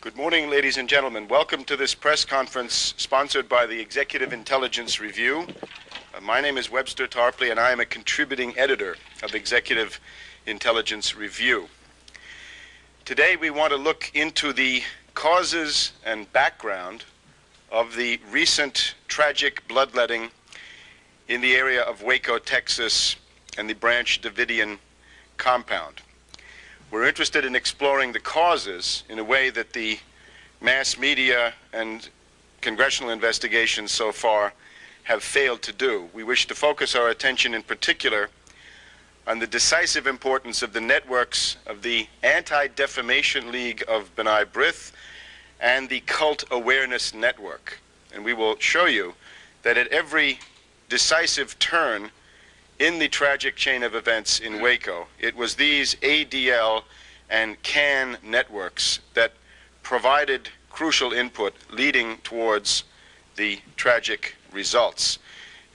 Good morning, ladies and gentlemen. Welcome to this press conference sponsored by the Executive Intelligence Review. My name is Webster Tarpley, and I am a contributing editor of Executive Intelligence Review. Today we want to look into the causes and background of the recent tragic bloodletting in the area of Waco, Texas, and the Branch Davidian compound. We're interested in exploring the causes in a way that the mass media and congressional investigations so far have failed to do. We wish to focus our attention in particular on the decisive importance of the networks of the Anti-Defamation League of B'nai B'rith and the Cult Awareness Network. And we will show you that at every decisive turn in the tragic chain of events in Waco, it was these ADL and CAN networks that provided crucial input leading towards the tragic results.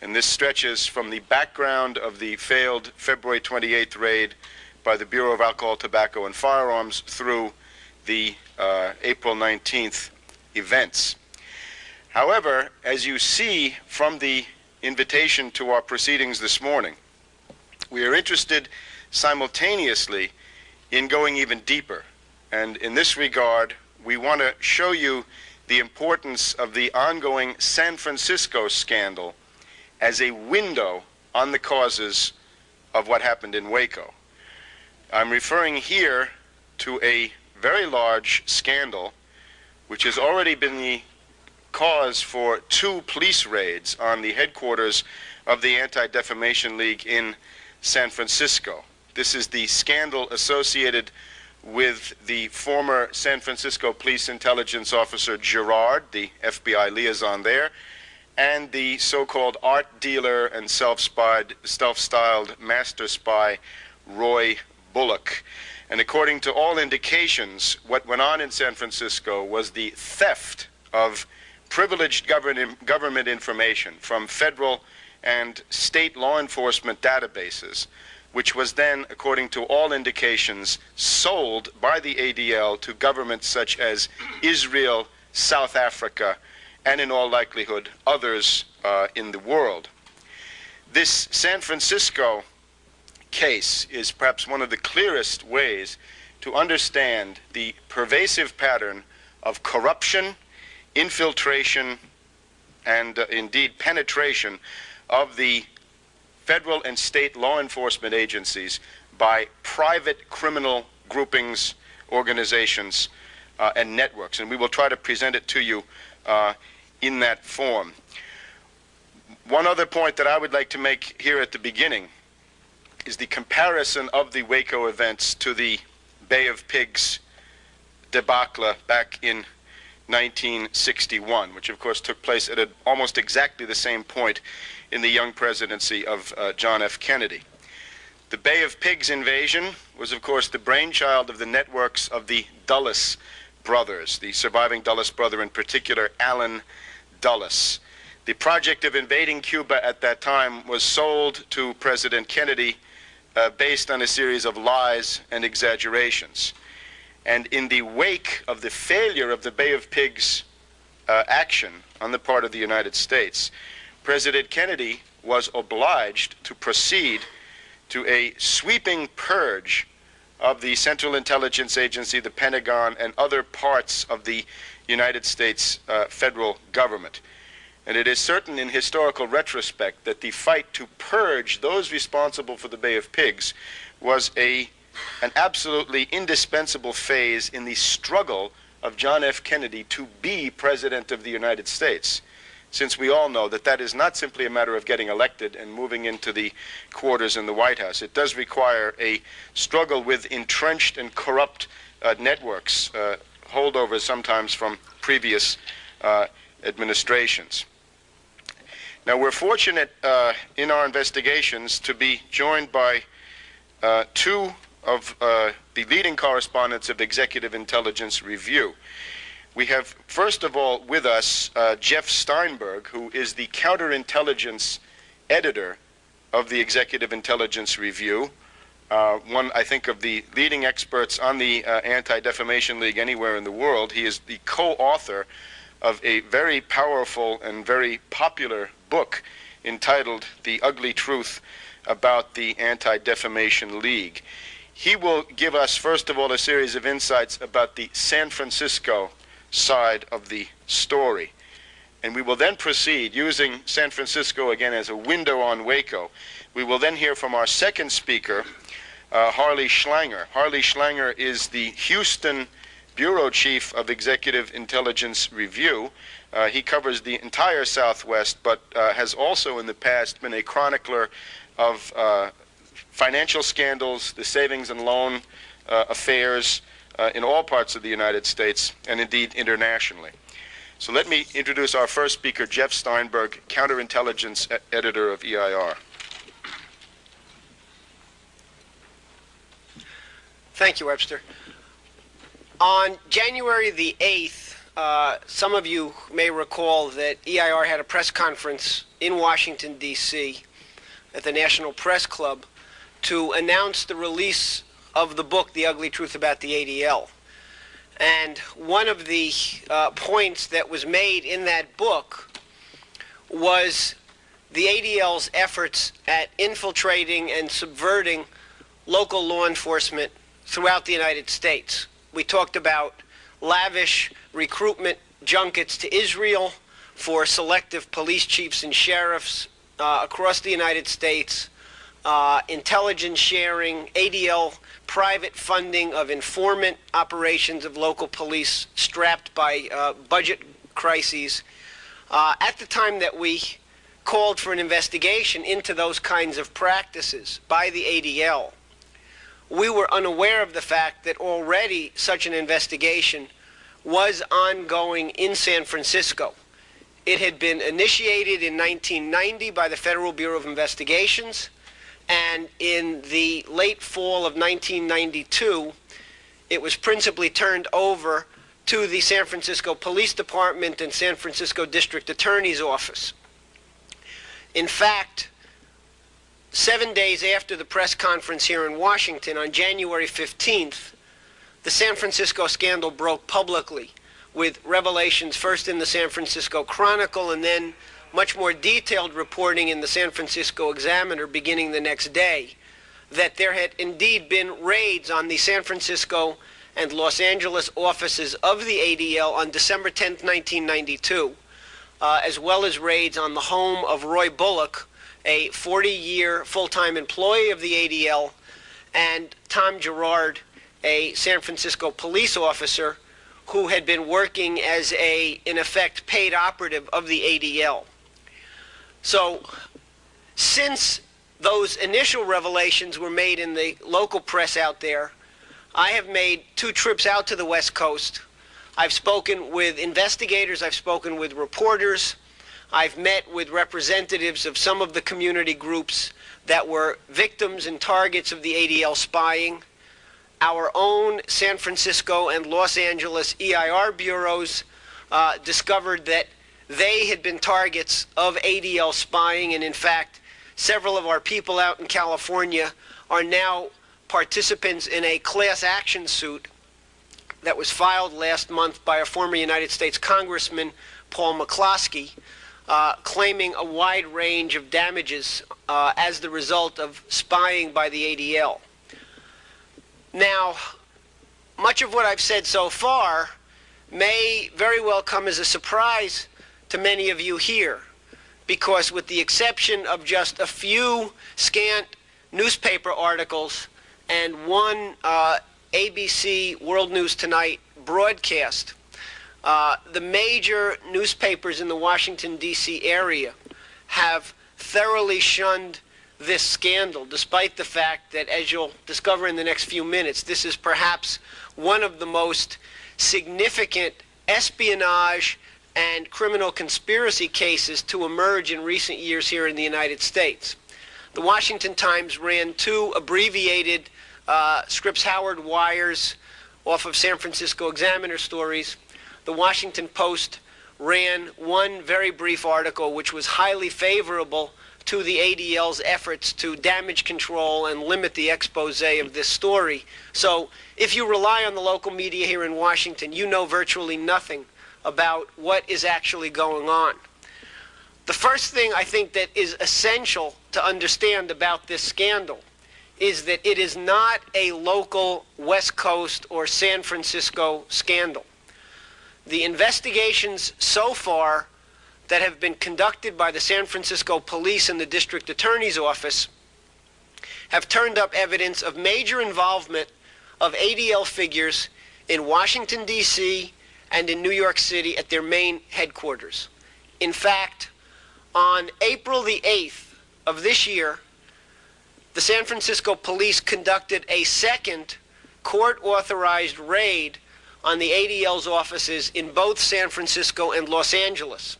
And this stretches from the background of the failed February 28th raid by the Bureau of Alcohol, Tobacco, and Firearms through the April 19th events. However, as you see from the invitation to our proceedings this morning, we are interested simultaneously in going even deeper. And in this regard, we want to show you the importance of the ongoing San Francisco scandal as a window on the causes of what happened in Waco. I'm referring here to a very large scandal which has already been the cause for 2 police raids on the headquarters of the Anti-Defamation League in San Francisco. This is the scandal associated with the former San Francisco police intelligence officer Gerard, the FBI liaison there, and the so-called art dealer and self-styled master spy Roy Bullock. And according to all indications, what went on in San Francisco was the theft of privileged government information from federal and state law enforcement databases, which was then, according to all indications, sold by the ADL to governments such as Israel, South Africa, and in all likelihood others in the world. This San Francisco case is perhaps one of the clearest ways to understand the pervasive pattern of corruption, infiltration, and indeed penetration of the federal and state law enforcement agencies by private criminal groupings, organizations, and networks. And we will try to present it to you in that form. One other point that I would like to make here at the beginning is the comparison of the Waco events to the Bay of Pigs debacle back in 1961, which of course took place at almost exactly the same point in the young presidency of John F. Kennedy. The Bay of Pigs invasion was of course the brainchild of the networks of the Dulles brothers, the surviving Dulles brother in particular, Allen Dulles. The project of invading Cuba at that time was sold to President Kennedy based on a series of lies and exaggerations. And in the wake of the failure of the Bay of Pigs action on the part of the United States, President Kennedy was obliged to proceed to a sweeping purge of the Central Intelligence Agency, the Pentagon, and other parts of the United States federal government. And it is certain in historical retrospect that the fight to purge those responsible for the Bay of Pigs was an absolutely indispensable phase in the struggle of John F. Kennedy to be President of the United States, since we all know that that is not simply a matter of getting elected and moving into the quarters in the White House. It does require a struggle with entrenched and corrupt networks, holdovers sometimes from previous administrations. Now, we're fortunate in our investigations to be joined by 2 of the leading correspondents of Executive Intelligence Review. We have, first of all, with us Jeff Steinberg, who is the counterintelligence editor of the Executive Intelligence Review, one, I think, of the leading experts on the Anti-Defamation League anywhere in the world. He is the co-author of a very powerful and very popular book entitled The Ugly Truth About the Anti-Defamation League. He will give us, first of all, a series of insights about the San Francisco side of the story. And we will then proceed, using San Francisco again as a window on Waco. We will then hear from our second speaker, Harley Schlanger. Harley Schlanger is the Houston Bureau Chief of Executive Intelligence Review. He covers the entire Southwest, but has also in the past been a chronicler of financial scandals, the savings and loan affairs in all parts of the United States, and indeed internationally. So let me introduce our first speaker, Jeff Steinberg, counterintelligence editor of EIR. Thank you, Webster. On January the 8th, some of you may recall that EIR had a press conference in Washington, D.C. at the National Press Club to announce the release of the book, The Ugly Truth About the ADL. And one of the points that was made in that book was the ADL's efforts at infiltrating and subverting local law enforcement throughout the United States. We talked about lavish recruitment junkets to Israel for selective police chiefs and sheriffs across the United States, intelligence sharing, ADL private funding of informant operations of local police strapped by budget crises. At the time that we called for an investigation into those kinds of practices by the ADL, we were unaware of the fact that already such an investigation was ongoing in San Francisco. It had been initiated in 1990 by the Federal Bureau of Investigations, and in the late fall of 1992, it was principally turned over to the San Francisco Police Department and San Francisco District Attorney's Office. In fact, 7 days after the press conference here in Washington, on January 15th, the San Francisco scandal broke publicly, with revelations first in the San Francisco Chronicle and then much more detailed reporting in the San Francisco Examiner beginning the next day, that there had indeed been raids on the San Francisco and Los Angeles offices of the ADL on December 10th, 1992, as well as raids on the home of Roy Bullock, a 40-year full-time employee of the ADL, and Tom Gerard, a San Francisco police officer who had been working as a, in effect, paid operative of the ADL. So, since those initial revelations were made in the local press out there, I have made 2 trips out to the West Coast. I've spoken with investigators, I've spoken with reporters, I've met with representatives of some of the community groups that were victims and targets of the ADL spying. Our own San Francisco and Los Angeles EIR bureaus discovered that they had been targets of ADL spying, and in fact, several of our people out in California are now participants in a class action suit that was filed last month by a former United States Congressman, Paul McCloskey, claiming a wide range of damages as the result of spying by the ADL. Now, much of what I've said so far may very well come as a surprise to many of you here, because with the exception of just a few scant newspaper articles and one ABC World News Tonight broadcast, the major newspapers in the Washington, D.C. area have thoroughly shunned this scandal, despite the fact that, as you'll discover in the next few minutes, this is perhaps one of the most significant espionage and criminal conspiracy cases to emerge in recent years here in the United States. The Washington Times ran 2 abbreviated Scripps Howard wires off of San Francisco Examiner stories. The Washington Post ran 1 very brief article which was highly favorable to the ADL's efforts to damage control and limit the expose of this story. So if you rely on the local media here in Washington, you know virtually nothing about what is actually going on. The first thing I think that is essential to understand about this scandal is that it is not a local West Coast or San Francisco scandal. The investigations so far that have been conducted by the San Francisco police and the district attorney's office have turned up evidence of major involvement of ADL figures in Washington, D.C. and in New York City at their main headquarters. In fact, on April the 8th of this year, the San Francisco police conducted a second court-authorized raid on the ADL's offices in both San Francisco and Los Angeles,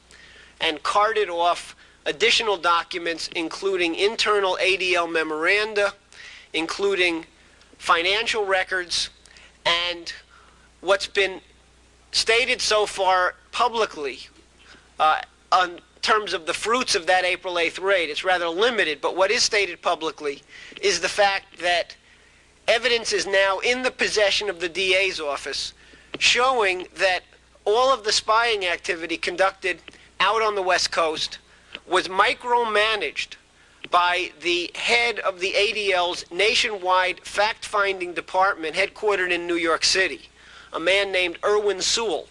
and carted off additional documents, including internal ADL memoranda, including financial records, and what's been stated so far publicly on terms of the fruits of that April 8th raid. It's rather limited, but what is stated publicly is the fact that evidence is now in the possession of the DA's office showing that all of the spying activity conducted out on the West Coast was micromanaged by the head of the ADL's nationwide fact-finding department headquartered in New York City, a man named Erwin Sewell,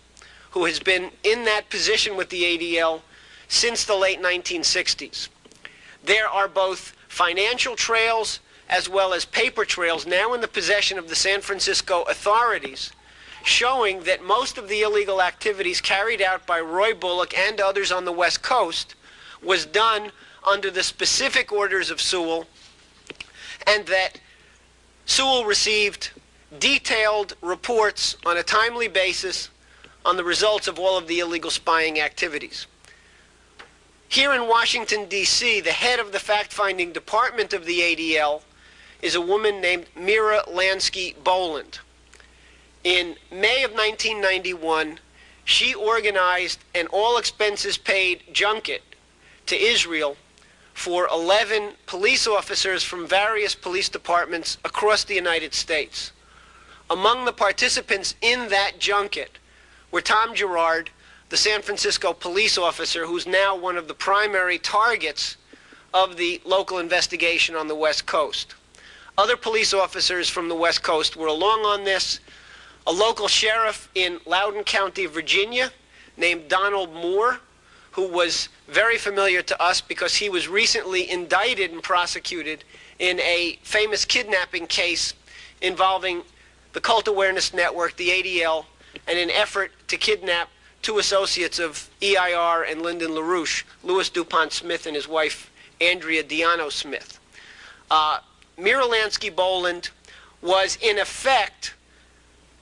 who has been in that position with the ADL since the late 1960s. There are both financial trails as well as paper trails now in the possession of the San Francisco authorities showing that most of the illegal activities carried out by Roy Bullock and others on the West Coast was done under the specific orders of Sewell, and that Sewell received detailed reports on a timely basis on the results of all of the illegal spying activities. Here in Washington, D.C., the head of the fact-finding department of the ADL is a woman named Mira Lansky-Boland. In May of 1991, she organized an all-expenses-paid junket to Israel for 11 police officers from various police departments across the United States. Among the participants in that junket were Tom Girard, the San Francisco police officer who's now one of the primary targets of the local investigation on the West Coast. Other police officers from the West Coast were along on this. A local sheriff in Loudoun County, Virginia, named Donald Moore, who was very familiar to us because he was recently indicted and prosecuted in a famous kidnapping case involving the Cult Awareness Network, the ADL, and an effort to kidnap two associates of EIR and Lyndon LaRouche, Louis DuPont Smith and his wife, Andrea Diano Smith. Mira Lansky-Boland was, in effect,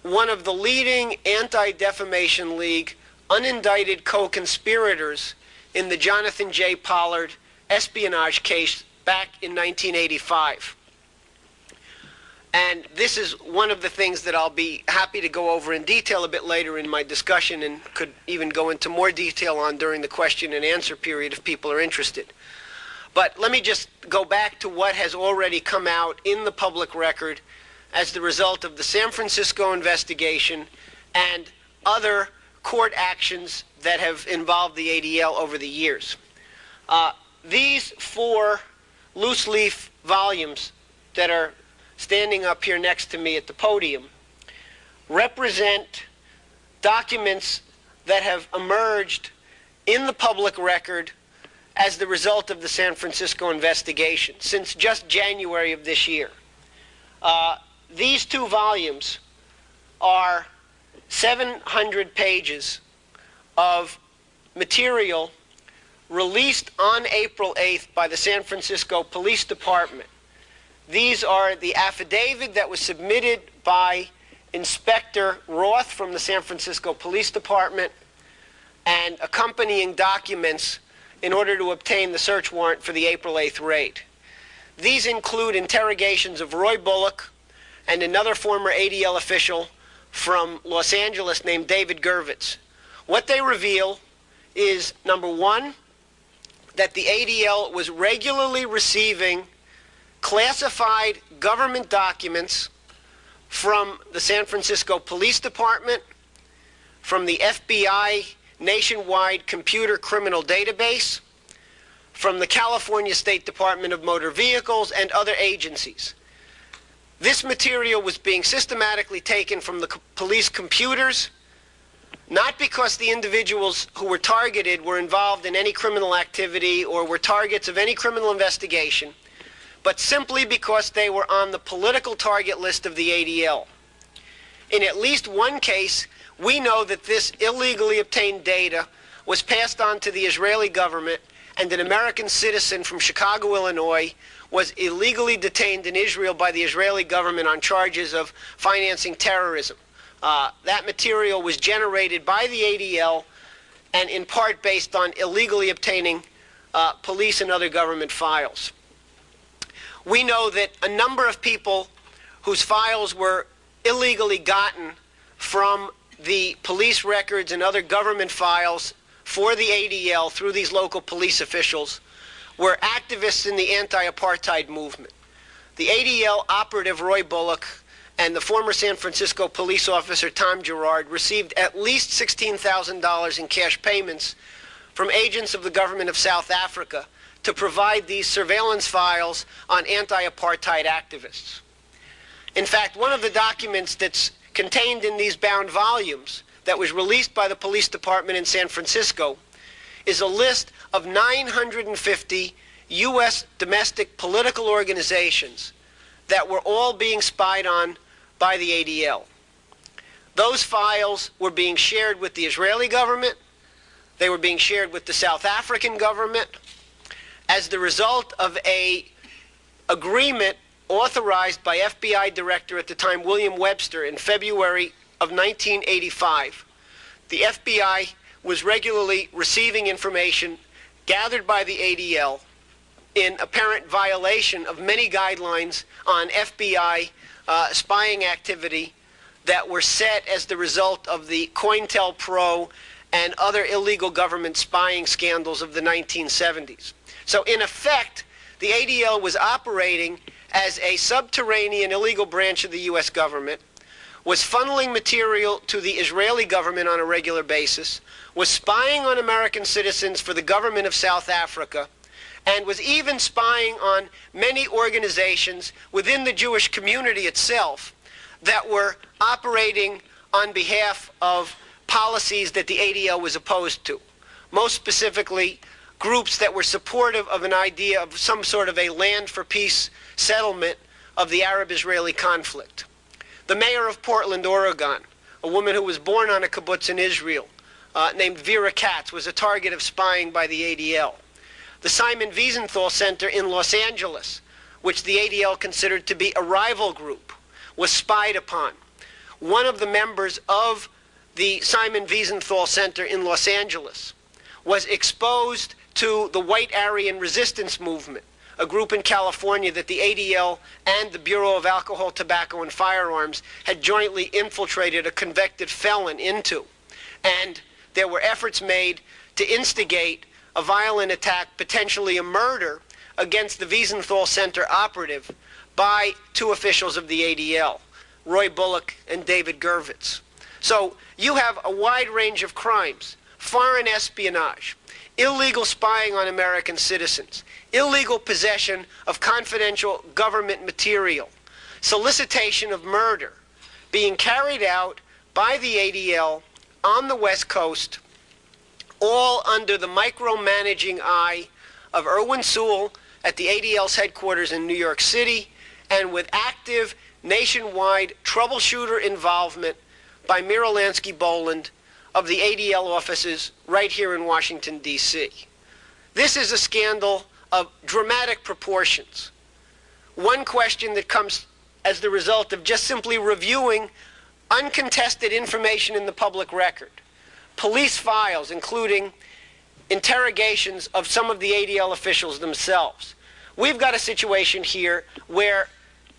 one of the leading Anti-Defamation League unindicted co-conspirators in the Jonathan J. Pollard espionage case back in 1985. And this is one of the things that I'll be happy to go over in detail a bit later in my discussion, and could even go into more detail on during the question and answer period if people are interested. But let me just go back to what has already come out in the public record as the result of the San Francisco investigation and other court actions that have involved the ADL over the years. These 4 loose leaf volumes that are standing up here next to me at the podium represent documents that have emerged in the public record as the result of the San Francisco investigation since just January of this year. These 2 volumes are 700 pages of material released on April 8th by the San Francisco Police Department. These are the affidavit that was submitted by Inspector Roth from the San Francisco Police Department and accompanying documents in order to obtain the search warrant for the April 8th raid. These include interrogations of Roy Bullock and another former ADL official from Los Angeles named David Gervitz. What they reveal is, number one, that the ADL was regularly receiving classified government documents from the San Francisco Police Department, from the FBI nationwide computer criminal database, from the California State Department of Motor Vehicles, and other agencies. This material was being systematically taken from the police computers, not because the individuals who were targeted were involved in any criminal activity or were targets of any criminal investigation, but simply because they were on the political target list of the ADL. In at least one case, we know that this illegally obtained data was passed on to the Israeli government, and an American citizen from Chicago, Illinois, was illegally detained in Israel by the Israeli government on charges of financing terrorism. That material was generated by the ADL and in part based on illegally obtaining police and other government files. We know that a number of people whose files were illegally gotten from the police records and other government files for the ADL through these local police officials were activists in the anti-apartheid movement. The ADL operative Roy Bullock and the former San Francisco police officer Tom Girard received at least $16,000 in cash payments from agents of the government of South Africa to provide these surveillance files on anti-apartheid activists. In fact, one of the documents that's contained in these bound volumes that was released by the police department in San Francisco is a list of 950 U.S. domestic political organizations that were all being spied on by the ADL. Those files were being shared with the Israeli government. They were being shared with the South African government as the result of an agreement authorized by FBI Director at the time William Webster in February of 1985. The FBI was regularly receiving information gathered by the ADL in apparent violation of many guidelines on FBI spying activity that were set as the result of the COINTELPRO and other illegal government spying scandals of the 1970s. So in effect, the ADL was operating as a subterranean illegal branch of the U.S. government, was funneling material to the Israeli government on a regular basis, was spying on American citizens for the government of South Africa, and was even spying on many organizations within the Jewish community itself that were operating on behalf of policies that the ADL was opposed to. Most specifically, groups that were supportive of an idea of some sort of a land for peace settlement of the Arab-Israeli conflict. The mayor of Portland, Oregon, a woman who was born on a kibbutz in Israel, named Vera Katz, was a target of spying by the ADL. The Simon Wiesenthal Center in Los Angeles, which the ADL considered to be a rival group, was spied upon. One of the members of the Simon Wiesenthal Center in Los Angeles was exposed to the White Aryan Resistance Movement, a group in California that the ADL and the Bureau of Alcohol, Tobacco, and Firearms had jointly infiltrated a convicted felon into. And there were efforts made to instigate a violent attack, potentially a murder, against the Wiesenthal Center operative by two officials of the ADL, Roy Bullock and David Gervitz. So you have a wide range of crimes: foreign espionage, illegal spying on American citizens, illegal possession of confidential government material, solicitation of murder, being carried out by the ADL on the West Coast, all under the micromanaging eye of Irwin Sewell at the ADL's headquarters in New York City, and with active nationwide troubleshooter involvement by Mira Lansky-Boland of the ADL offices right here in Washington, D.C. This is a scandal of dramatic proportions. One question that comes as the result of just simply reviewing uncontested information in the public record, police files, including interrogations of some of the ADL officials themselves. We've got a situation here where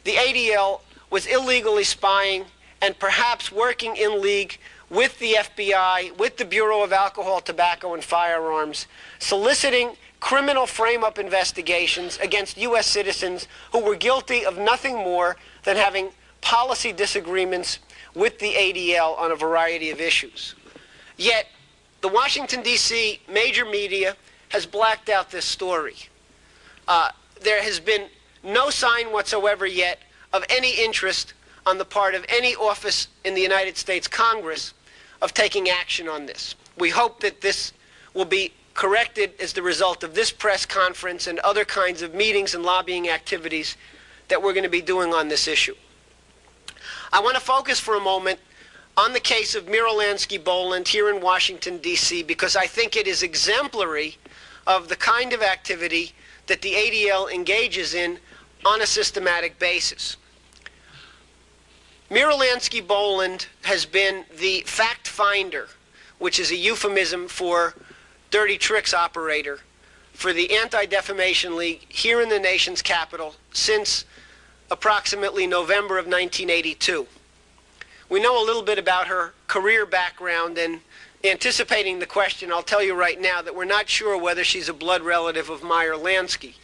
the ADL was illegally spying and perhaps working in league with the FBI, with the Bureau of Alcohol, Tobacco, and Firearms, soliciting criminal frame-up investigations against U.S. citizens who were guilty of nothing more than having policy disagreements with the ADL on a variety of issues. Yet, the Washington, D.C. major media has blacked out this story. There has been no sign whatsoever yet of any interest on the part of any office in the United States Congress of taking action on this. We hope that this will be corrected as the result of this press conference and other kinds of meetings and lobbying activities that we're going to be doing on this issue. I want to focus for a moment on the case of Mira Lansky-Boland here in Washington, D.C., because I think it is exemplary of the kind of activity that the ADL engages in on a systematic basis. Mira Lansky-Boland has been the fact finder, which is a euphemism for dirty tricks operator, for the Anti-Defamation League here in the nation's capital since approximately November of 1982. We know a little bit about her career background, and anticipating the question, I'll tell you right now that we're not sure whether she's a blood relative of Meyer Lansky.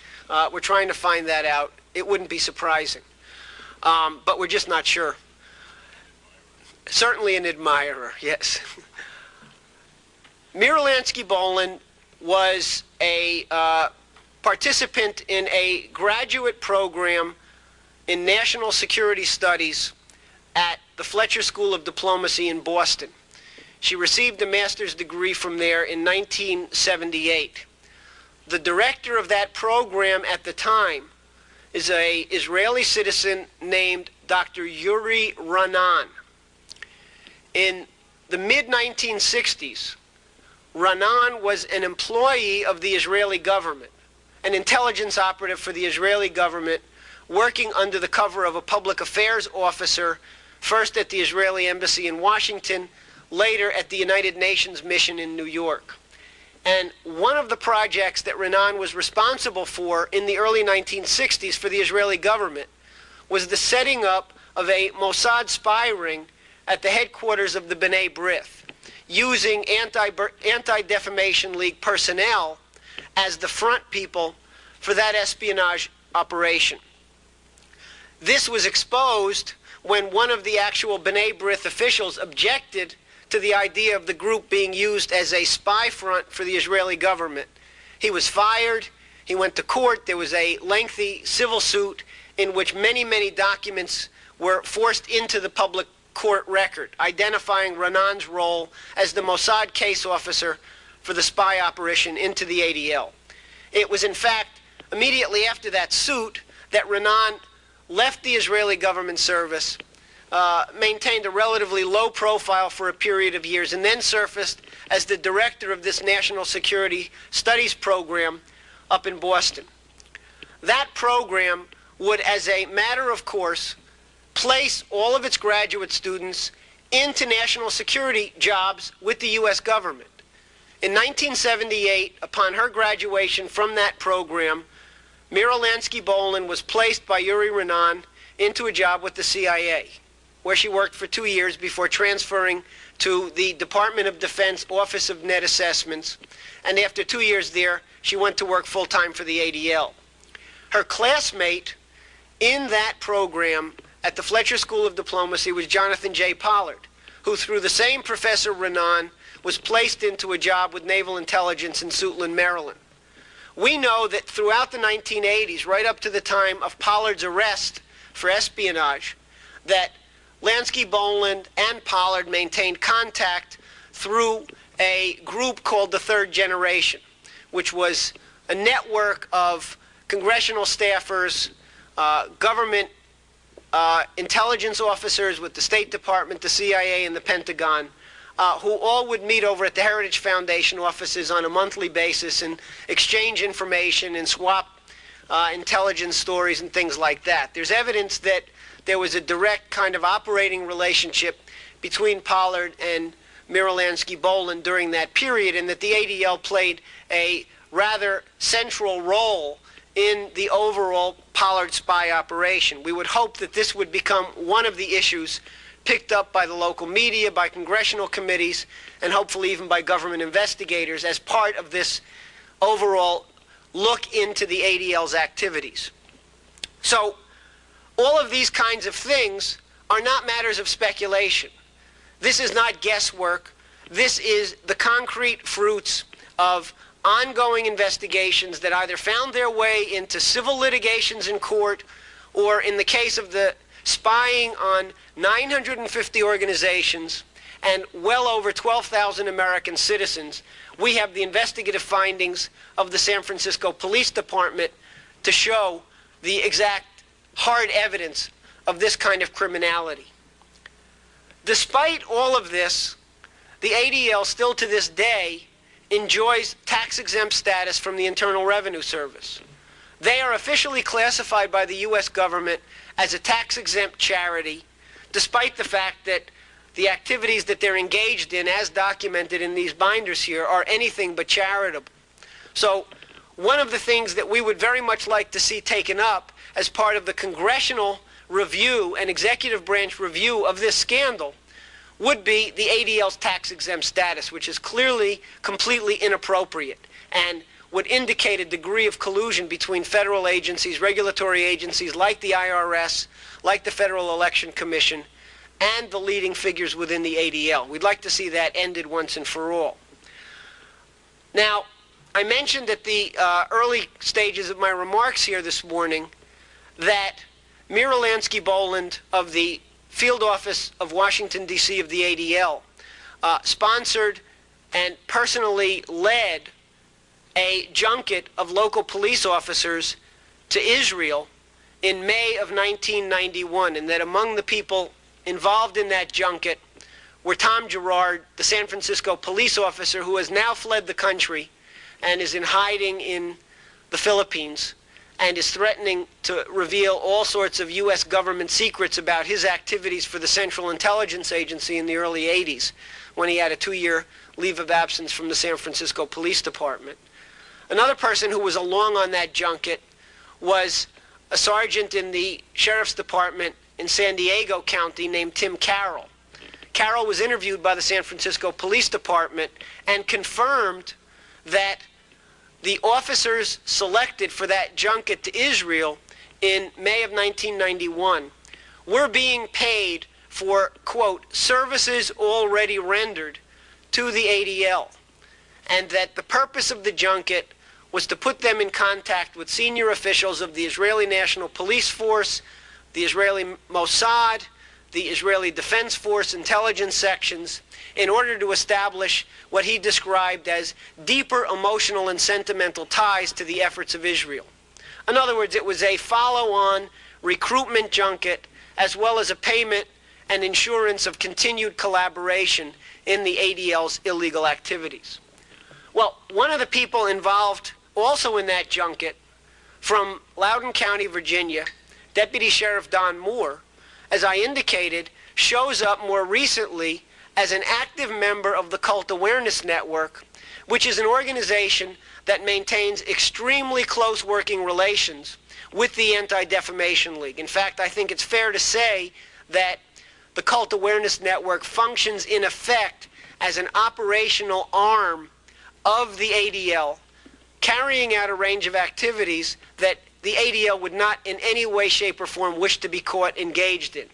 We're trying to find that out. It wouldn't be surprising, but we're just not sure. Certainly an admirer, yes. Mira Lansky-Boland was a participant in a graduate program in national security studies at the Fletcher School of Diplomacy in Boston. She received a master's degree from there in 1978. The director of that program at the time is an Israeli citizen named Dr. Yuri Ranan. In the mid-1960s, Ranan was an employee of the Israeli government, an intelligence operative for the Israeli government, working under the cover of a public affairs officer, first at the Israeli embassy in Washington, later at the United Nations mission in New York. And one of the projects that Ranan was responsible for in the early 1960s for the Israeli government was the setting up of a Mossad spy ring at the headquarters of the B'nai B'rith, using Anti-Defamation League personnel as the front people for that espionage operation. This was exposed when one of the actual B'nai B'rith officials objected to the idea of the group being used as a spy front for the Israeli government. He was fired. He went to court. There was a lengthy civil suit in which many, many documents were forced into the public court record, identifying Ranan's role as the Mossad case officer for the spy operation into the ADL. It was, in fact, immediately after that suit that Ranan left the Israeli government service, maintained a relatively low profile for a period of years, and then surfaced as the director of this national security studies program up in Boston. That program would, as a matter of course, place all of its graduate students into national security jobs with the U.S. government. In 1978, upon her graduation from that program, Mira Lansky-Boland was placed by Yuri Ranan into a job with the CIA, where she worked for 2 years before transferring to the Department of Defense Office of Net Assessments, and after 2 years there, she went to work full-time for the ADL. Her classmate in that program at the Fletcher School of Diplomacy was Jonathan J. Pollard, who through the same Professor Ranan was placed into a job with Naval Intelligence in Suitland, Maryland. We know that throughout the 1980s, right up to the time of Pollard's arrest for espionage, that Lansky-Boland and Pollard maintained contact through a group called the Third Generation, which was a network of congressional staffers, government intelligence officers with the State Department, the CIA, and the Pentagon, who all would meet over at the Heritage Foundation offices on a monthly basis and exchange information and swap intelligence stories and things like that. There's evidence that there was a direct kind of operating relationship between Pollard and Mira Lansky-Boland during that period, and that the ADL played a rather central role in the overall Pollard spy operation. We would hope that this would become one of the issues picked up by the local media, by congressional committees, and hopefully even by government investigators as part of this overall look into the ADL's activities. So all of these kinds of things are not matters of speculation. This is not guesswork. This is the concrete fruits of ongoing investigations that either found their way into civil litigations in court, or in the case of the spying on 950 organizations and well over 12,000 American citizens, we have the investigative findings of the San Francisco Police Department to show the exact hard evidence of this kind of criminality. Despite all of this, the ADL still to this day enjoys tax-exempt status from the Internal Revenue Service. They are officially classified by the U.S. government as a tax-exempt charity, despite the fact that the activities that they're engaged in, as documented in these binders here, are anything but charitable. So one of the things that we would very much like to see taken up as part of the congressional review and executive branch review of this scandal would be the ADL's tax-exempt status, which is clearly completely inappropriate and would indicate a degree of collusion between federal agencies, regulatory agencies like the IRS, like the Federal Election Commission, and the leading figures within the ADL. We'd like to see that ended once and for all. Now, I mentioned at the early stages of my remarks here this morning that Mira Lansky-Boland of the Field Office of Washington, D.C. of the ADL sponsored and personally led a junket of local police officers to Israel in May of 1991, and that among the people involved in that junket were Tom Gerard, the San Francisco police officer who has now fled the country and is in hiding in the Philippines and is threatening to reveal all sorts of U.S. government secrets about his activities for the Central Intelligence Agency in the early 80s, when he had a 2-year leave of absence from the San Francisco Police Department. Another person who was along on that junket was a sergeant in the Sheriff's Department in San Diego County named Tim Carroll. Carroll was interviewed by the San Francisco Police Department and confirmed that the officers selected for that junket to Israel in May of 1991 were being paid for, quote, services already rendered to the ADL, and that the purpose of the junket was to put them in contact with senior officials of the Israeli National Police Force, the Israeli Mossad, the Israeli Defense Force intelligence sections, in order to establish what he described as deeper emotional and sentimental ties to the efforts of Israel. In other words, it was a follow-on recruitment junket as well as a payment and insurance of continued collaboration in the ADL's illegal activities. Well, one of the people involved also in that junket from Loudoun County, Virginia, Deputy Sheriff Don Moore, as I indicated, shows up more recently as an active member of the Cult Awareness Network, which is an organization that maintains extremely close working relations with the Anti-Defamation League. In fact, I think it's fair to say that the Cult Awareness Network functions in effect as an operational arm of the ADL, carrying out a range of activities that the ADL would not in any way, shape, or form wish to be caught engaged in.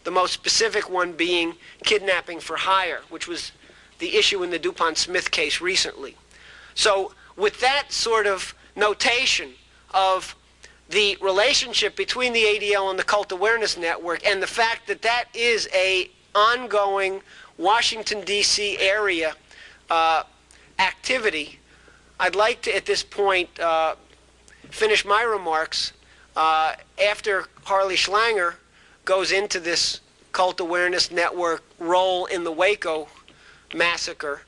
The most specific one being kidnapping for hire, which was the issue in the DuPont Smith case recently. So with that sort of notation of the relationship between the ADL and the Cult Awareness Network, and the fact that that is a ongoing Washington, D.C. area activity, I'd like to, at this point, finish my remarks after Harley Schlanger goes into this Cult Awareness Network role in the Waco massacre.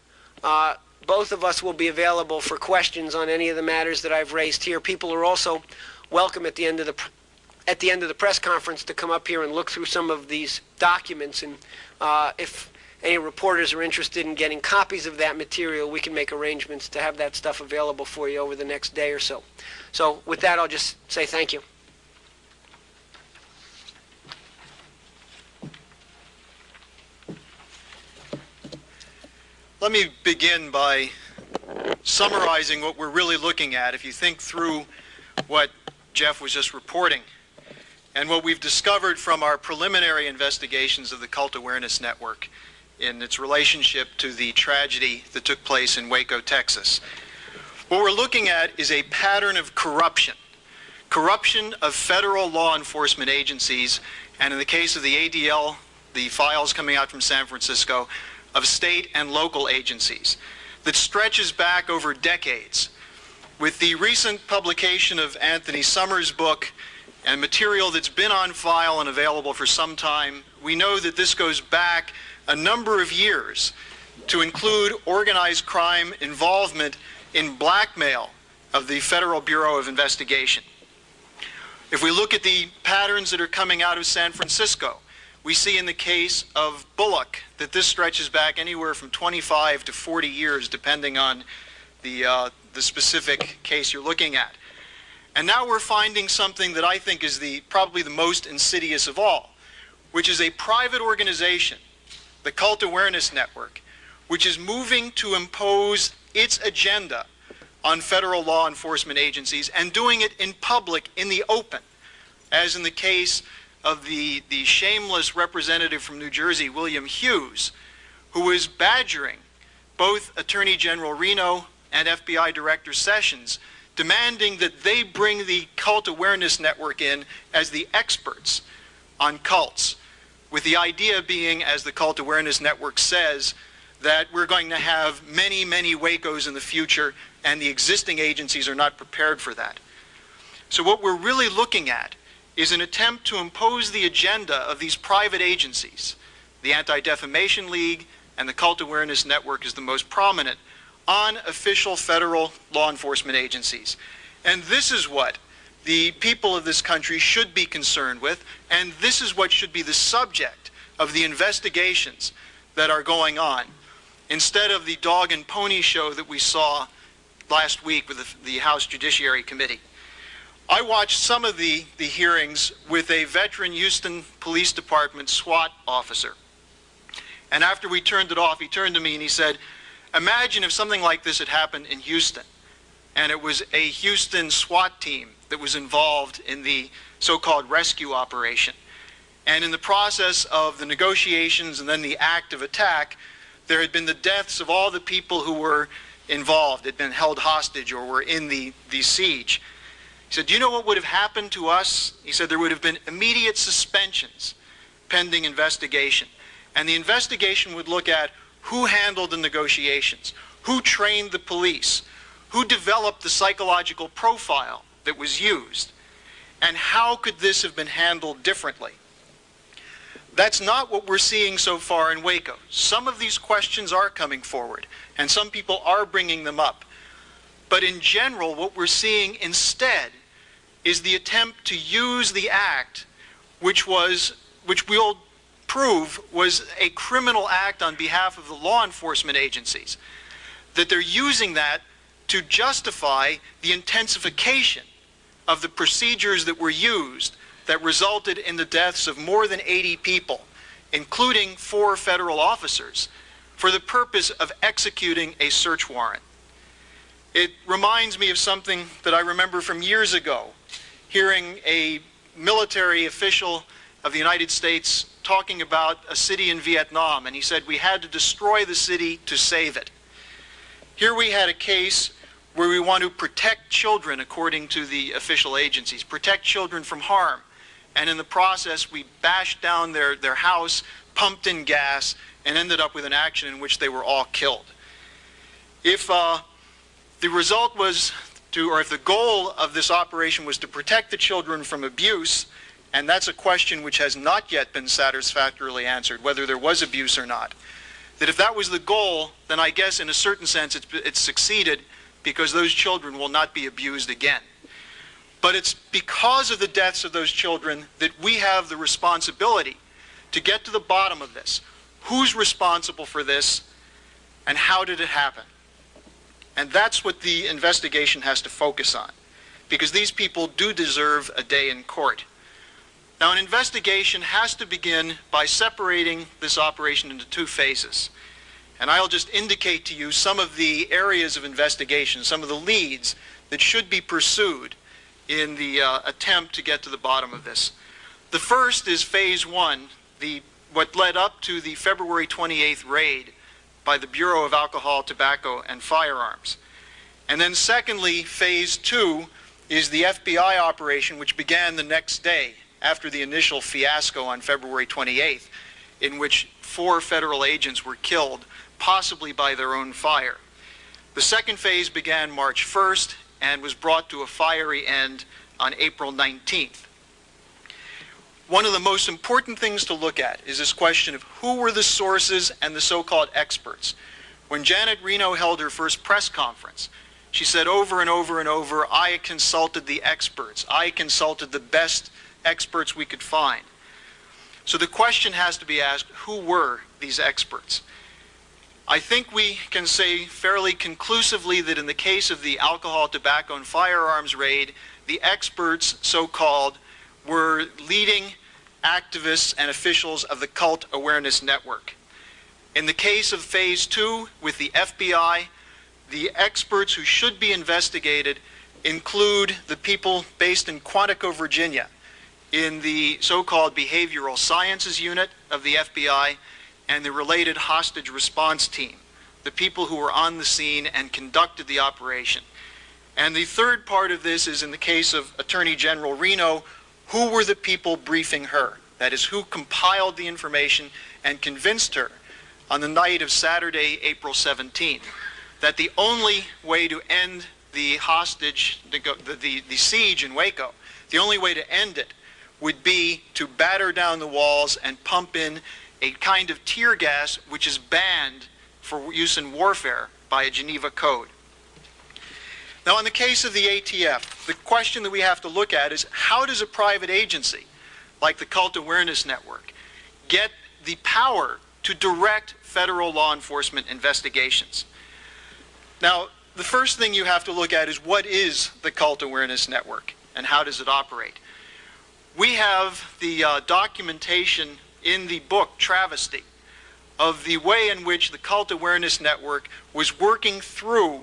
Both of us will be available for questions on any of the matters that I've raised here. People are also welcome at the end of the press conference to come up here and look through some of these documents. And if any reporters are interested in getting copies of that material, we can make arrangements to have that stuff available for you over the next day or so. So with that, I'll just say thank you. Let me begin by summarizing what we're really looking at, if you think through what Jeff was just reporting and what we've discovered from our preliminary investigations of the Cult Awareness Network in its relationship to the tragedy that took place in Waco, Texas. What we're looking at is a pattern of corruption of federal law enforcement agencies, and in the case of the ADL, the files coming out from San Francisco, of state and local agencies, that stretches back over decades. With the recent publication of Anthony Summers' book and material that's been on file and available for some time, we know that this goes back a number of years to include organized crime involvement in blackmail of the Federal Bureau of Investigation. If we look at the patterns that are coming out of San Francisco, we see in the case of Bullock that this stretches back anywhere from 25 to 40 years, depending on the specific case you're looking at. And now we're finding something that I think is probably the most insidious of all, which is a private organization, the Cult Awareness Network, which is moving to impose its agenda on federal law enforcement agencies and doing it in public, in the open, as in the case of the shameless representative from New Jersey, William Hughes, who was badgering both Attorney General Reno and FBI Director Sessions, demanding that they bring the Cult Awareness Network in as the experts on cults, with the idea being, as the Cult Awareness Network says, that we're going to have many, many Wacos in the future, and the existing agencies are not prepared for that. So what we're really looking at is an attempt to impose the agenda of these private agencies. The Anti-Defamation League and the Cult Awareness Network is the most prominent, on official federal law enforcement agencies. And this is what the people of this country should be concerned with, and this is what should be the subject of the investigations that are going on, instead of the dog and pony show that we saw last week with the House Judiciary Committee. I watched some of the hearings with a veteran Houston Police Department SWAT officer. And after we turned it off, he turned to me and he said, imagine if something like this had happened in Houston, and it was a Houston SWAT team that was involved in the so-called rescue operation. And in the process of the negotiations and then the act of attack, there had been the deaths of all the people who were involved, had been held hostage or were in the siege. He said, do you know what would have happened to us? He said there would have been immediate suspensions pending investigation. And the investigation would look at who handled the negotiations, who trained the police, who developed the psychological profile that was used, and how could this have been handled differently? That's not what we're seeing so far in Waco. Some of these questions are coming forward, and some people are bringing them up. But in general, what we're seeing instead is the attempt to use the act, which we'll prove was a criminal act on behalf of the law enforcement agencies, that they're using that to justify the intensification of the procedures that were used that resulted in the deaths of more than 80 people, including 4 federal officers, for the purpose of executing a search warrant. It reminds me of something that I remember from years ago, hearing a military official of the United States talking about a city in Vietnam, and he said we had to destroy the city to save it. Here we had a case where we want to protect children, according to the official agencies, protect children from harm. And in the process, we bashed down their house, pumped in gas, and ended up with an action in which they were all killed. If the result was to, or if the goal of this operation was to protect the children from abuse, and that's a question which has not yet been satisfactorily answered, whether there was abuse or not, that if that was the goal, then I guess in a certain sense it's succeeded, because those children will not be abused again. But it's because of the deaths of those children that we have the responsibility to get to the bottom of this. Who's responsible for this, and how did it happen? And that's what the investigation has to focus on, because these people do deserve a day in court. Now, an investigation has to begin by separating this operation into 2 phases. And I'll just indicate to you some of the areas of investigation, some of the leads that should be pursued in the attempt to get to the bottom of this. The first is phase one, what led up to the February 28th raid by the Bureau of Alcohol, Tobacco, and Firearms. And then secondly, phase two is the FBI operation, which began the next day after the initial fiasco on February 28th, in which 4 federal agents were killed, possibly by their own fire. The second phase began March 1st and was brought to a fiery end on April 19th. One of the most important things to look at is this question of who were the sources and the so-called experts. When Janet Reno held her first press conference, she said over and over and over, I consulted the experts. I consulted the best experts we could find. So the question has to be asked, who were these experts? I think we can say fairly conclusively that in the case of the alcohol, tobacco, and firearms raid, the experts, so-called, were leading activists and officials of the Cult Awareness Network. In the case of phase two with the FBI, the experts who should be investigated include the people based in Quantico, Virginia, in the so-called behavioral sciences unit of the FBI and the related hostage response team, the people who were on the scene and conducted the operation. And the third part of this is in the case of Attorney General Reno, who were the people briefing her? That is, who compiled the information and convinced her on the night of Saturday, April 17th, that the only way to end the hostage, the siege in Waco, the only way to end it would be to batter down the walls and pump in a kind of tear gas which is banned for use in warfare by a Geneva Code. Now, in the case of the ATF, the question that we have to look at is how does a private agency, like the Cult Awareness Network, get the power to direct federal law enforcement investigations? Now, the first thing you have to look at is what is the Cult Awareness Network and how does it operate? We have the documentation in the book Travesty of the way in which the Cult Awareness Network was working through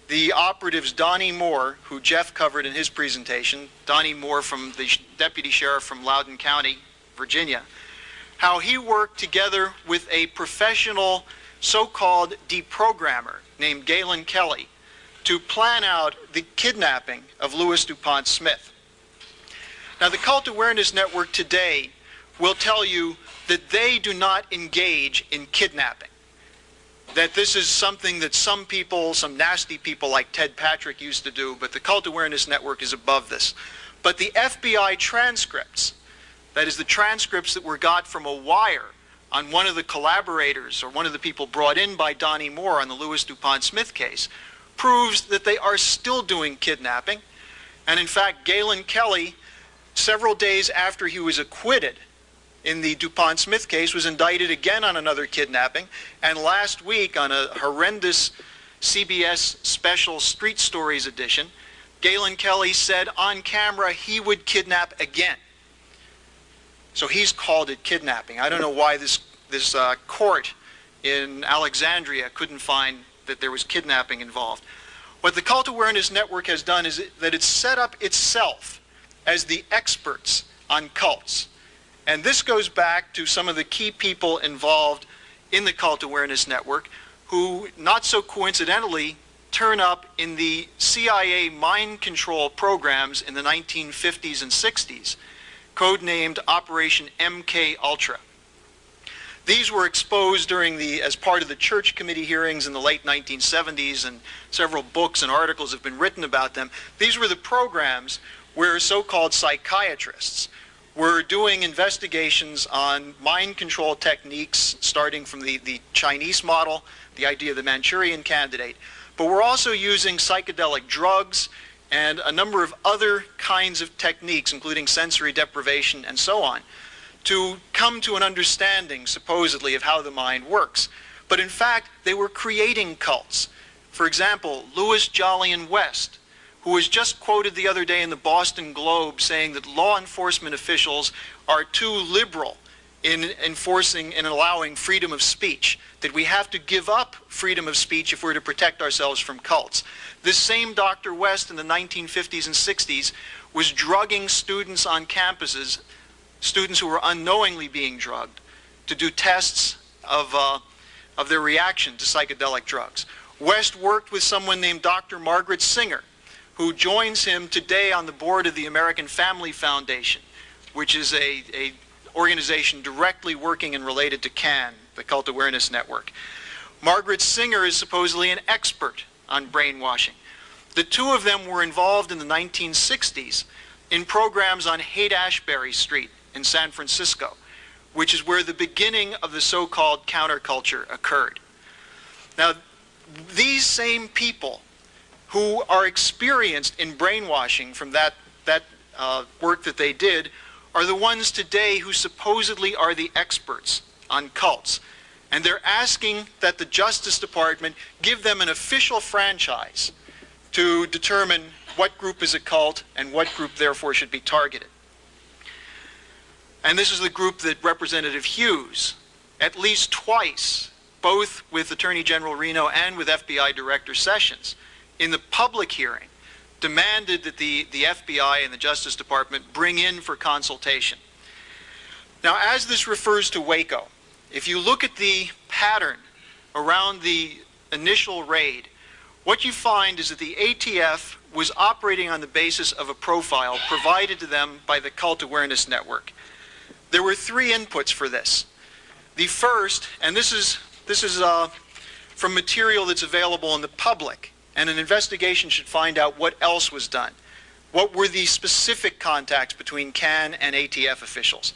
the operatives Donnie Moore, who Jeff covered in his presentation, Donnie Moore from the deputy sheriff from Loudoun County, Virginia, how he worked together with a professional so-called deprogrammer named Galen Kelly to plan out the kidnapping of Louis DuPont Smith. Now, the Cult Awareness Network today will tell you that they do not engage in kidnapping, that this is something that some people, some nasty people like Ted Patrick used to do, but the Cult Awareness Network is above this. But the FBI transcripts, that is the transcripts that were got from a wire on one of the collaborators or one of the people brought in by Donnie Moore on the Louis DuPont Smith case, proves that they are still doing kidnapping. And in fact, Galen Kelly, several days after he was acquitted in the DuPont Smith case, was indicted again on another kidnapping. And last week, on a horrendous CBS special Street Stories edition, Galen Kelly said on camera he would kidnap again. So he's called it kidnapping. I don't know why this court in Alexandria couldn't find that there was kidnapping involved. What the Cult Awareness Network has done is that it's set up itself as the experts on cults. And this goes back to some of the key people involved in the Cult Awareness Network who, not so coincidentally, turn up in the CIA mind control programs in the 1950s and 60s, codenamed Operation MK Ultra. These were exposed as part of the Church Committee hearings in the late 1970s, and several books and articles have been written about them. These were the programs where so-called psychiatrists were doing investigations on mind control techniques, starting from the Chinese model, the idea of the Manchurian Candidate. But we're also using psychedelic drugs and a number of other kinds of techniques, including sensory deprivation and so on, to come to an understanding, supposedly, of how the mind works. But in fact, they were creating cults. For example, Louis Jolyon West, who was just quoted the other day in the Boston Globe saying that law enforcement officials are too liberal in enforcing and allowing freedom of speech, that we have to give up freedom of speech if we're to protect ourselves from cults. This same Dr. West in the 1950s and 60s was drugging students on campuses, students who were unknowingly being drugged, to do tests of their reaction to psychedelic drugs. West worked with someone named Dr. Margaret Singer, who joins him today on the board of the American Family Foundation, which is a organization directly working and related to CAN, the Cult Awareness Network. Margaret Singer is supposedly an expert on brainwashing. The two of them were involved in the 1960s in programs on Haight-Ashbury Street in San Francisco, which is where the beginning of the so-called counterculture occurred. Now, these same people who are experienced in brainwashing from that work that they did are the ones today who supposedly are the experts on cults. And they're asking that the Justice Department give them an official franchise to determine what group is a cult and what group therefore should be targeted. And this is the group that Representative Hughes, at least twice, both with Attorney General Reno and with FBI Director Sessions, in the public hearing, demanded that the FBI and the Justice Department bring in for consultation. Now, as this refers to Waco, if you look at the pattern around the initial raid, what you find is that the ATF was operating on the basis of a profile provided to them by the Cult Awareness Network. There were three inputs for this. The first, and this is from material that's available in the public, and an investigation should find out what else was done. What were the specific contacts between CAN and ATF officials?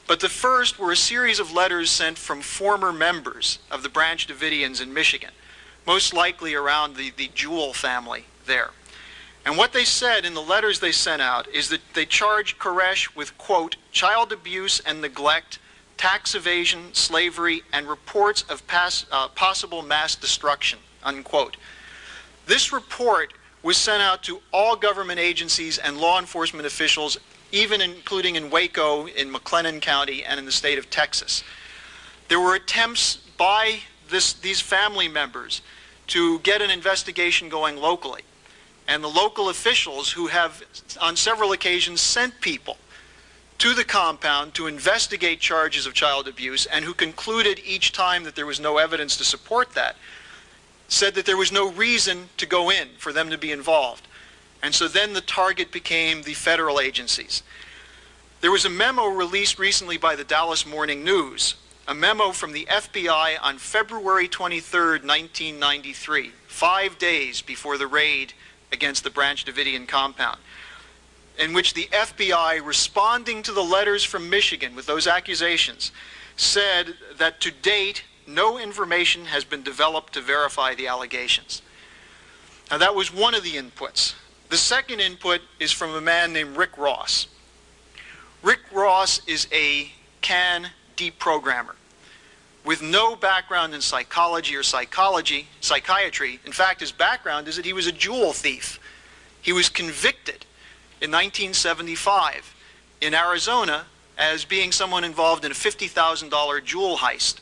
But the first were a series of letters sent from former members of the Branch Davidians in Michigan, most likely around the Jewell family there. And what they said in the letters they sent out is that they charged Koresh with, quote, child abuse and neglect, tax evasion, slavery, and reports of possible mass destruction, unquote. This report was sent out to all government agencies and law enforcement officials, even including in Waco, in McLennan County, and in the state of Texas. There were attempts by these family members to get an investigation going locally. And the local officials, who have on several occasions sent people to the compound to investigate charges of child abuse, and who concluded each time that there was no evidence to support that, said that there was no reason to go in for them to be involved. And so then the target became the federal agencies. There was a memo released recently by the Dallas Morning News, a memo from the FBI on February 23rd, 1993, 5 days before the raid against the Branch Davidian compound, in which the FBI, responding to the letters from Michigan with those accusations, said that to date, no information has been developed to verify the allegations. Now, that was one of the inputs. The second input is from a man named Rick Ross. Rick Ross is a CAN deprogrammer with no background in psychology or psychiatry. In fact, his background is that he was a jewel thief. He was convicted in 1975 in Arizona as being someone involved in a $50,000 jewel heist.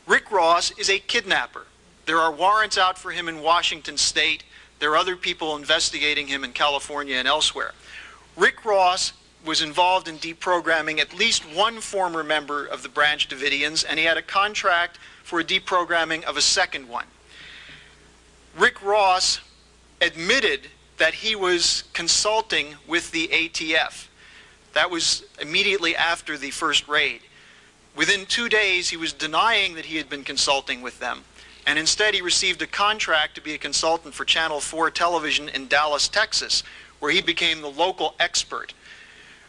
Rick Ross is a kidnapper. There are warrants out for him in Washington State. There are other people investigating him in California and elsewhere. Rick Ross was involved in deprogramming at least one former member of the Branch Davidians, and he had a contract for a deprogramming of a second one. Rick Ross admitted that he was consulting with the ATF. That was immediately after the first raid. Within 2 days, he was denying that he had been consulting with them, and instead he received a contract to be a consultant for Channel 4 television in Dallas, Texas, where he became the local expert.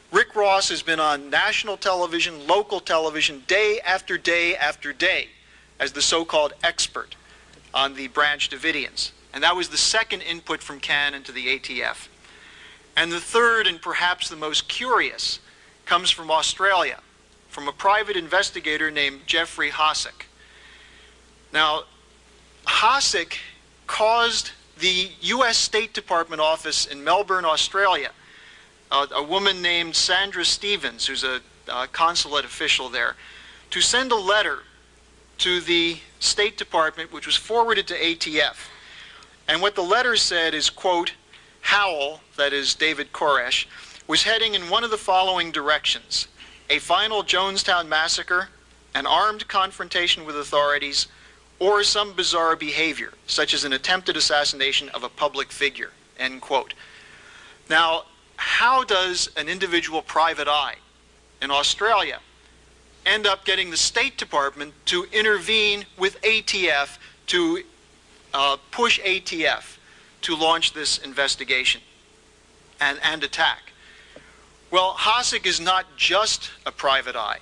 Rick Ross has been on national television, local television, day after day after day as the so-called expert on the Branch Davidians. And that was the second input from CAN into the ATF. And the third, and perhaps the most curious, comes from Australia, from a private investigator named Jeffrey Hossick. Now, Hossick caused the U.S. State Department office in Melbourne, Australia, a woman named Sandra Stevens, who's a consulate official there, to send a letter to the State Department, which was forwarded to ATF. And what the letter said is, quote, Howell, that is David Koresh, was heading in one of the following directions: a final Jonestown massacre, an armed confrontation with authorities, or some bizarre behavior, such as an attempted assassination of a public figure, end quote. Now, how does an individual private eye in Australia end up getting the State Department to intervene with ATF to push ATF to launch this investigation and attack? Well, Hossack is not just a private eye.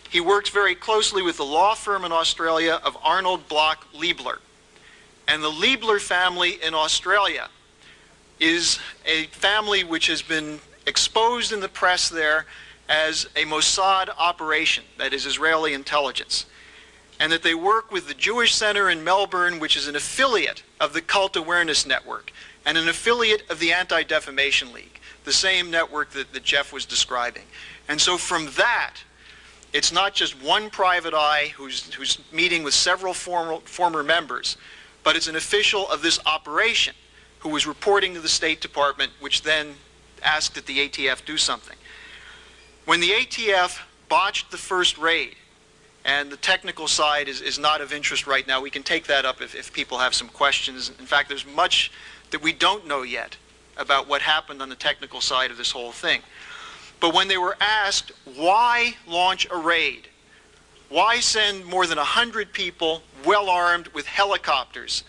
He works very closely with the law firm in Australia of Arnold Bloch Liebler. And the Liebler family in Australia is a family which has been exposed in the press there as a Mossad operation, that is Israeli intelligence, and that they work with the Jewish Center in Melbourne, which is an affiliate of the Cult Awareness Network and an affiliate of the Anti-Defamation League, the same network that Jeff was describing. And so from that, it's not just one private eye who's meeting with several former members, but it's an official of this operation who was reporting to the State Department, which then asked that the ATF do something. When the ATF botched the first raid, and the technical side is not of interest right now, we can take that up if people have some questions. In fact, there's much that we don't know yet about what happened on the technical side of this whole thing. But when they were asked, why launch a raid? Why send more than 100 people well-armed with helicopters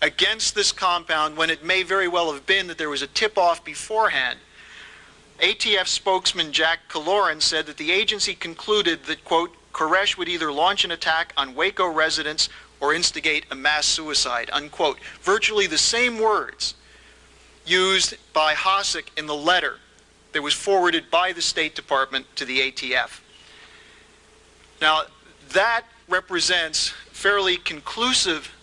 against this compound when it may very well have been that there was a tip-off beforehand? ATF spokesman Jack Kaloran said that the agency concluded that, quote, Koresh would either launch an attack on Waco residents or instigate a mass suicide, unquote. Virtually the same words used by Hossack in the letter that was forwarded by the State Department to the ATF. Now, that represents fairly conclusive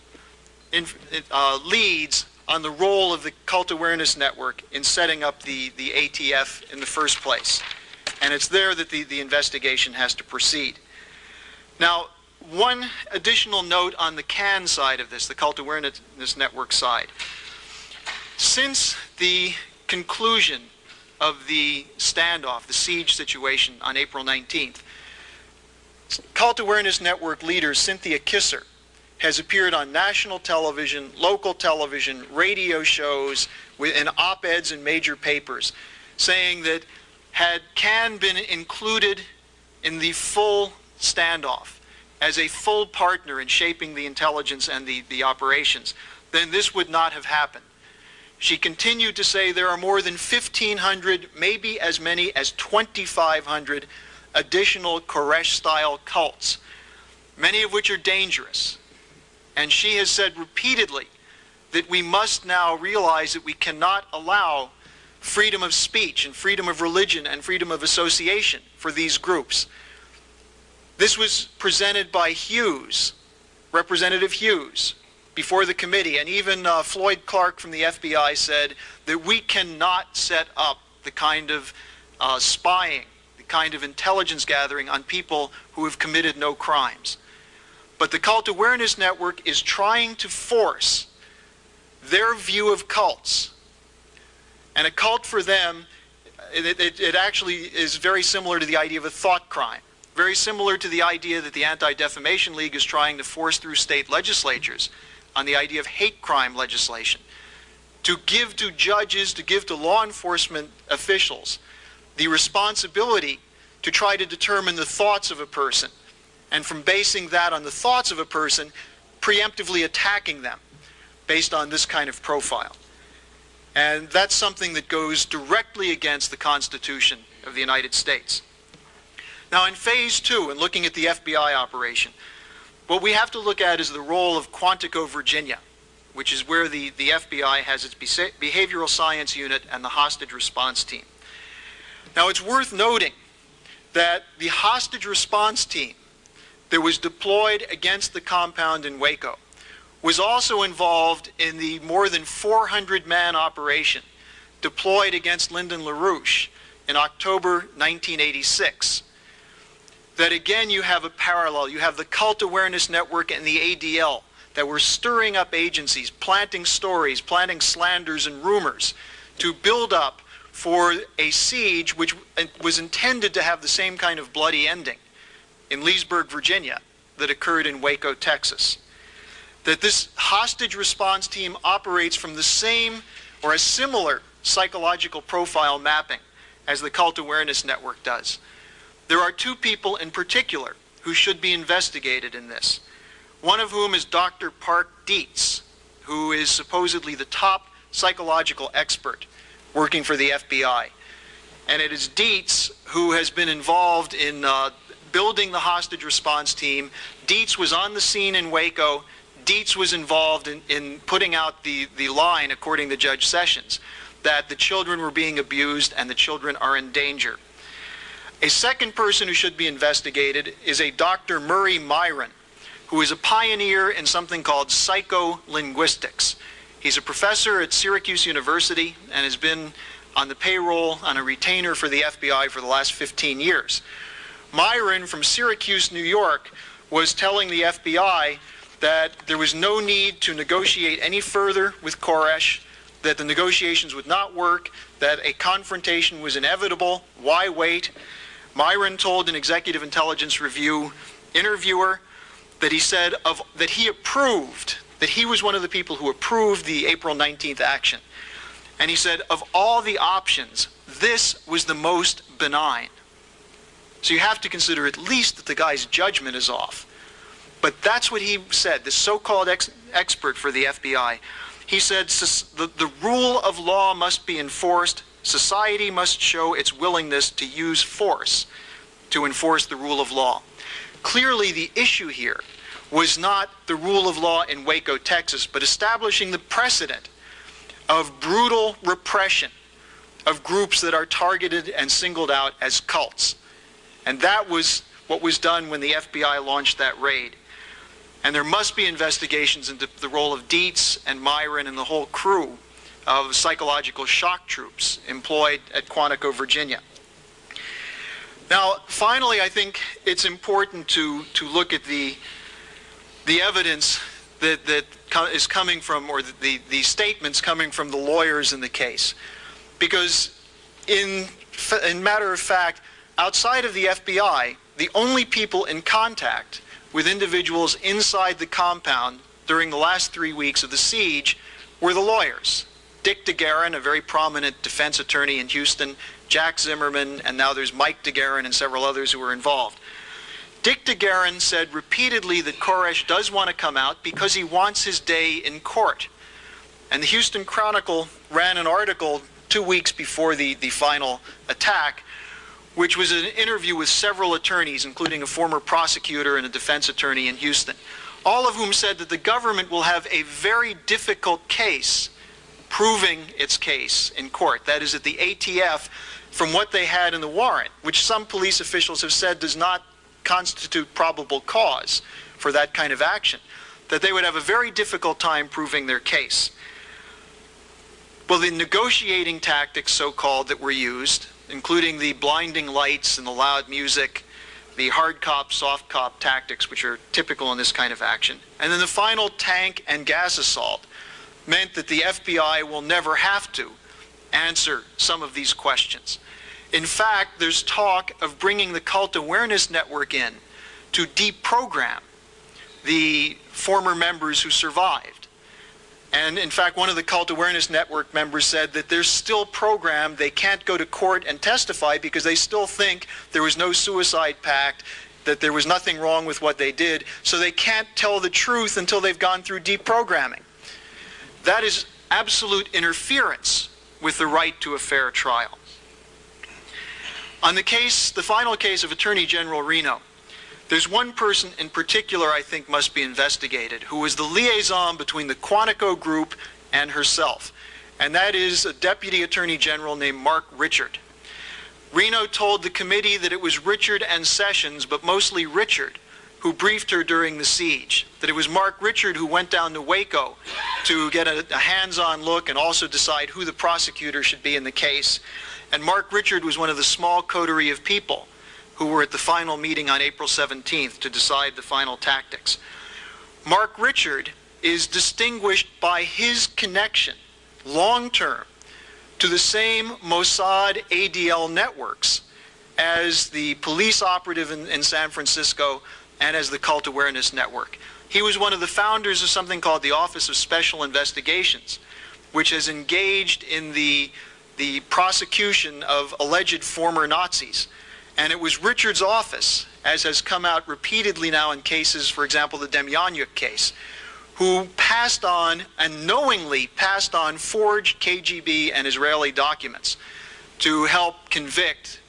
leads on the role of the Cult Awareness Network in setting up the ATF in the first place. And it's there that the investigation has to proceed. Now, one additional note on the CAN side of this, the Cult Awareness Network side. Since the conclusion of the standoff, the siege situation on April 19th, Cult Awareness Network leader Cynthia Kisser has appeared on national television, local television, radio shows, in op-eds in major papers, saying that had CAN been included in the full standoff as a full partner in shaping the intelligence and the operations, then this would not have happened. She continued to say there are more than 1,500, maybe as many as 2,500 additional Koresh-style cults, many of which are dangerous. And she has said repeatedly that we must now realize that we cannot allow freedom of speech and freedom of religion and freedom of association for these groups. This was presented by Hughes, Representative Hughes, before the committee, and even Floyd Clark from the FBI said that we cannot set up the kind of spying, the kind of intelligence gathering on people who have committed no crimes. But the Cult Awareness Network is trying to force their view of cults. And a cult for them, it actually is very similar to the idea of a thought crime. Very similar to the idea that the Anti-Defamation League is trying to force through state legislatures on the idea of hate crime legislation. To give to judges, to give to law enforcement officials the responsibility to try to determine the thoughts of a person, and from basing that on the thoughts of a person, preemptively attacking them based on this kind of profile. And that's something that goes directly against the Constitution of the United States. Now in phase 2, and looking at the FBI operation, what we have to look at is the role of Quantico, Virginia, which is where the FBI has its behavioral science unit and the hostage response team. Now it's worth noting that the hostage response team that was deployed against the compound in Waco was also involved in the more than 400-man operation deployed against Lyndon LaRouche in October 1986. that again you have a parallel. You have the Cult Awareness Network and the ADL that were stirring up agencies, planting stories, planting slanders and rumors to build up for a siege which was intended to have the same kind of bloody ending in Leesburg, Virginia, that occurred in Waco, Texas. That this hostage response team operates from the same or a similar psychological profile mapping as the Cult Awareness Network does. There are two people in particular who should be investigated in this. One of whom is Dr. Park Dietz, who is supposedly the top psychological expert working for the FBI. And it is Dietz who has been involved in building the hostage response team. Dietz was on the scene in Waco. Dietz was involved in putting out the line, according to Judge Sessions, that the children were being abused and the children are in danger. A second person who should be investigated is a Dr. Murray Myron, who is a pioneer in something called psycholinguistics. He's a professor at Syracuse University and has been on the payroll on a retainer for the FBI for the last 15 years. Myron from Syracuse, New York, was telling the FBI that there was no need to negotiate any further with Koresh, that the negotiations would not work, that a confrontation was inevitable. Why wait? Myron told an Executive Intelligence Review interviewer that he said that he approved, that he was one of the people who approved the April 19th action. And he said, of all the options, this was the most benign. So you have to consider at least that the guy's judgment is off. But that's what he said, this so-called expert for the FBI. He said the rule of law must be enforced. Society must show its willingness to use force to enforce the rule of law. Clearly, the issue here was not the rule of law in Waco, Texas, but establishing the precedent of brutal repression of groups that are targeted and singled out as cults. And that was what was done when the FBI launched that raid. And there must be investigations into the role of Dietz and Myron and the whole crew of psychological shock troops employed at Quantico, Virginia. Now, finally, I think it's important to look at the evidence that is coming from, or the statements coming from the lawyers in the case. Because in matter of fact, outside of the FBI, the only people in contact with individuals inside the compound during the last 3 weeks of the siege were the lawyers. Dick DeGuerin, a very prominent defense attorney in Houston, Jack Zimmerman, and now there's Mike DeGuerin and several others who were involved. Dick DeGuerin said repeatedly that Koresh does want to come out because he wants his day in court. And the Houston Chronicle ran an article 2 weeks before the final attack, which was an interview with several attorneys, including a former prosecutor and a defense attorney in Houston, all of whom said that the government will have a very difficult case proving its case in court. That is, that the ATF, from what they had in the warrant, which some police officials have said does not constitute probable cause for that kind of action, that they would have a very difficult time proving their case. Well, the negotiating tactics, so-called, that were used, including the blinding lights and the loud music, the hard cop, soft cop tactics, which are typical in this kind of action, and then the final tank and gas assault, meant that the FBI will never have to answer some of these questions. In fact, there's talk of bringing the Cult Awareness Network in to deprogram the former members who survived. And in fact, one of the Cult Awareness Network members said that they're still programmed, they can't go to court and testify because they still think there was no suicide pact, that there was nothing wrong with what they did, so they can't tell the truth until they've gone through deprogramming. That is absolute interference with the right to a fair trial. On the case, the final case of Attorney General Reno, there's one person in particular I think must be investigated, who was the liaison between the Quantico group and herself, and that is a Deputy Attorney General named Mark Richard. Reno told the committee that it was Richard and Sessions, but mostly Richard, who briefed her during the siege, that it was Mark Richard who went down to Waco to get a hands-on look and also decide who the prosecutor should be in the case. And Mark Richard was one of the small coterie of people who were at the final meeting on April 17th to decide the final tactics. Mark Richard is distinguished by his connection, long-term, to the same Mossad ADL networks as the police operative in San Francisco and as the Cult Awareness Network. He was one of the founders of something called the Office of Special Investigations, which has engaged in the prosecution of alleged former Nazis. And it was Richard's office, as has come out repeatedly now in cases, for example, the Demjanjuk case, who passed on and knowingly passed on forged KGB and Israeli documents to help convict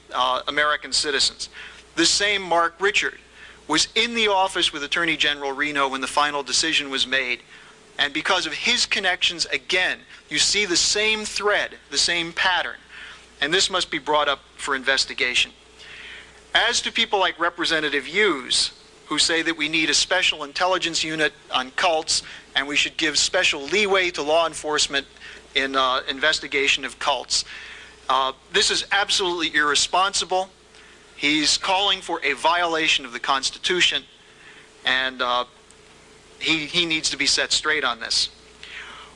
American citizens. The same Mark Richard was in the office with Attorney General Reno when the final decision was made. And because of his connections, again, you see the same thread, the same pattern. And this must be brought up for investigation. As to people like Representative Hughes, who say that we need a special intelligence unit on cults and we should give special leeway to law enforcement in investigation of cults, this is absolutely irresponsible. He's calling for a violation of the Constitution, and he needs to be set straight on this.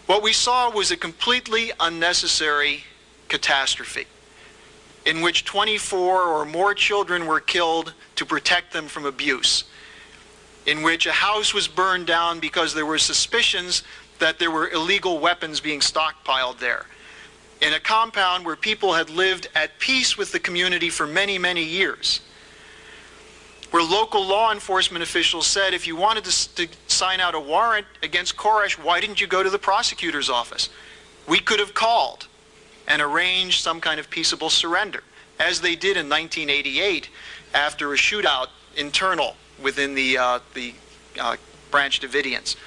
What we saw was a completely unnecessary catastrophe in which 24 or more children were killed to protect them from abuse, in which a house was burned down because there were suspicions that there were illegal weapons being stockpiled there, in a compound where people had lived at peace with the community for many, many years, where local law enforcement officials said, if you wanted to sign out a warrant against Koresh, why didn't you go to the prosecutor's office? We could have called and arranged some kind of peaceable surrender, as they did in 1988 after a shootout internal within the Branch Davidians.